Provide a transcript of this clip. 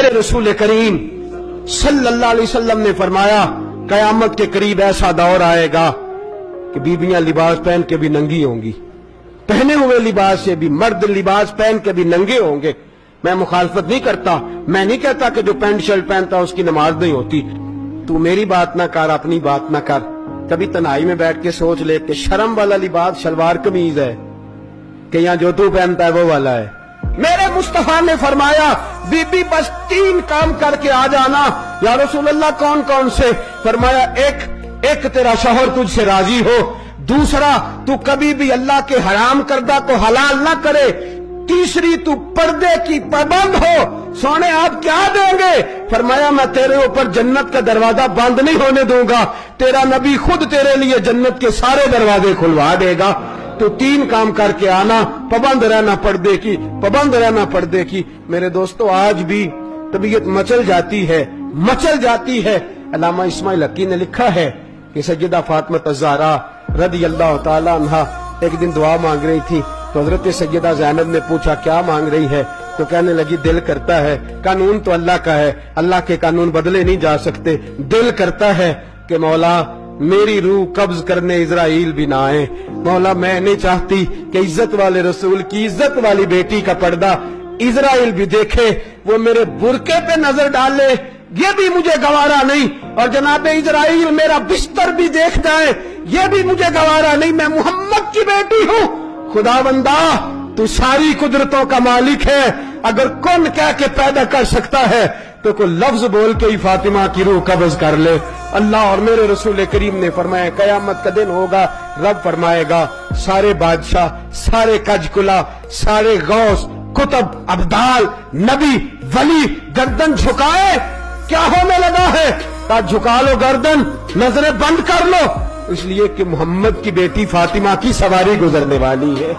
मेरे रसूल करीम सल्लल्लाहु अलैहि वसल्लम ने फरमाया कयामत के करीब ऐसा दौर आएगा कि बीबियां लिबास पहन के भी नंगी होंगी, पहने हुए लिबास से भी, मर्द लिबास पहन के भी नंगे होंगे। मैं मुखालफत नहीं करता, मैं नहीं कहता कि जो पैंट शर्ट पहनता उसकी नमाज नहीं होती। तू मेरी बात ना कर, अपनी बात ना कर। कभी तन्हाई में बैठ के सोच ले कि शर्म वाला लिबास शलवार कमीज है कि यहाँ जो तू पहनता है वो वाला है। मेरे मुस्तफा ने फरमाया बीबी बस 3 काम करके आ जाना। या रसूल अल्लाह कौन कौन से? फरमाया एक तेरा शौहर तुझसे राजी हो, दूसरा तू कभी भी अल्लाह के हराम करदा को हलाल ना करे, तीसरी तू पर्दे की पाबंद हो। सोने आप क्या देंगे? फरमाया मैं तेरे ऊपर जन्नत का दरवाजा बंद नहीं होने दूंगा, तेरा नबी खुद तेरे लिए जन्नत के सारे दरवाजे खुलवा देगा। तो 3 काम करके आना, पाबंद रहना पर्दे की, पाबंद रहना पर्दे की। मेरे दोस्तों आज भी तबीयत मचल जाती है। अल्लामा इस्माइल हकी ने लिखा है कि सैयदा फातिमा ज़हरा रज़ी अल्लाह ताला अन्हा एक दिन दुआ मांग रही थी तो हजरत सैयदा ज़ैनब ने पूछा क्या मांग रही है? तो कहने लगी दिल करता है, कानून तो अल्लाह का है, अल्लाह के कानून बदले नहीं जा सकते, दिल करता है कि मौला मेरी रूह कब्ज करने इजराइल भी ना आए। मौला मैं नहीं चाहती कि इज्जत वाले रसूल की इज्जत वाली बेटी का पर्दा इजराइल भी देखे, वो मेरे बुरके पे नजर डाले, ये भी मुझे गवारा नहीं। और जनाब इजराइल मेरा बिस्तर भी देख जाए, ये भी मुझे गवारा नहीं। मैं मोहम्मद की बेटी हूँ। खुदावंदा तू सारी कुदरतों का मालिक है, अगर कौन कह के पैदा कर सकता है तो कोई लफ्ज बोल के ही फातिमा की रूह कब्ज कर ले। अल्लाह और मेरे रसूल करीम ने फरमाया कयामत का दिन होगा, रब फरमाएगा सारे बादशाह, सारे कजकुला, सारे गौस, कुतुब, अब्दाल, नबी, वली गर्दन झुकाए। क्या होने लगा है? ताकि झुका लो गर्दन, नजरें बंद कर लो, इसलिए कि मोहम्मद की बेटी फातिमा की सवारी गुजरने वाली है।